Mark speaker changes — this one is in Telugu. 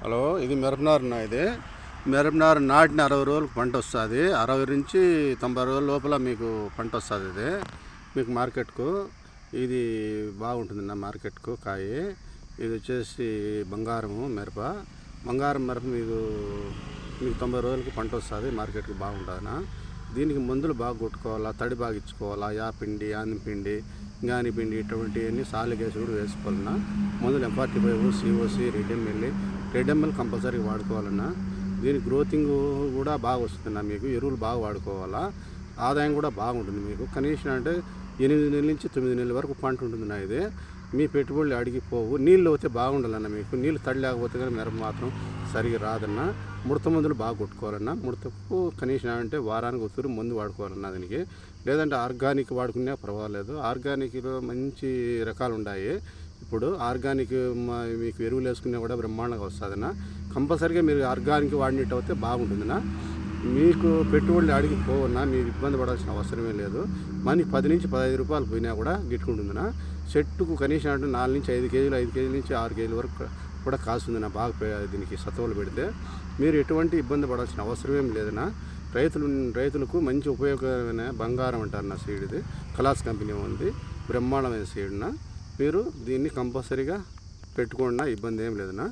Speaker 1: హలో, ఇది మిరపనారు. ఇది మిరపనారు నాటిన 60 రోజులకు పంట వస్తుంది. 60 నుంచి 90 రోజుల లోపల మీకు పంట వస్తుంది. ఇది మీకు మార్కెట్కు ఇది బాగుంటుంది. నా మార్కెట్కు కాయ ఇది వచ్చేసి బంగారం మిరప మీకు 90 రోజులకి పంట వస్తుంది. మార్కెట్కి బాగుంటుంది. దీనికి మందులు బాగా కొట్టుకోవాలా, తడి బాగా ఇచ్చుకోవాలా, యాపిండి, ఆనిపిండి, గానిపిండి ఇటువంటివన్నీ సాలిగేసి కూడా వేసుకోవాలన్నా. మందులు M45, COC, red ML compulsory వాడుకోవాలన్నా. దీని గ్రోతింగ్ కూడా బాగా వస్తుందన్నా. మీకు ఎరువులు బాగా వాడుకోవాలా. ఆదాయం కూడా బాగుంటుంది. మీకు కనీసం అంటే 8 నెలల నుంచి 9 నెలల వరకు పంట ఉంటుందన్నా. ఇది మీ పెట్టుబడులు అడిగిపోవు. నీళ్ళు అయితే బాగుండాలన్నా. మీకు నీళ్ళు తడి లేకపోతే కానీ మిరప మాత్రం సరిగా రాదన్నా. ముడత మందులు బాగా కొట్టుకోవాలన్నా. ముడతకు కనీసం అంటే వారానికి ఒకసారి మందు వాడుకోవాలన్నా దీనికి. లేదంటే ఆర్గానిక్ వాడుకునే పర్వాలేదు. ఆర్గానిక్లో మంచి రకాలు ఉన్నాయి. ఇప్పుడు ఆర్గానిక్ మీకు ఎరువులు వేసుకునే కూడా బ్రహ్మాండంగా వస్తుందన్నా. కంపల్సరీగా మీరు ఆర్గానిక్ వాడినట్టు అయితే బాగుంటుందన్నా. మీకు పెట్టుబడులు అడిగి పోవన్నా. మీరు ఇబ్బంది పడాల్సిన అవసరమే లేదు. మనకి 10 నుంచి 15 రూపాయలు పోయినా కూడా గిట్టుకుంటుందన్నా. చెట్టుకు కనీసం అంటే 4 నుంచి 5 కేజీలు, 5 కేజీల నుంచి 6 కేజీల వరకు కూడా కాస్తుందన్నా. బాగా దీనికి సత్తువలు పెడితే మీరు ఎటువంటి ఇబ్బంది పడాల్సిన అవసరమేం లేదన్నా. రైతులకు మంచి ఉపయోగమైన బంగారం అంటారు నా సీడ్. ఇది కలాస్ కంపెనీ ఉంది. బ్రహ్మాండమైన సీడ్నా. మీరు దీన్ని కంపల్సరీగా పెట్టుకోండి. ఇబ్బంది ఏం లేదన్నా.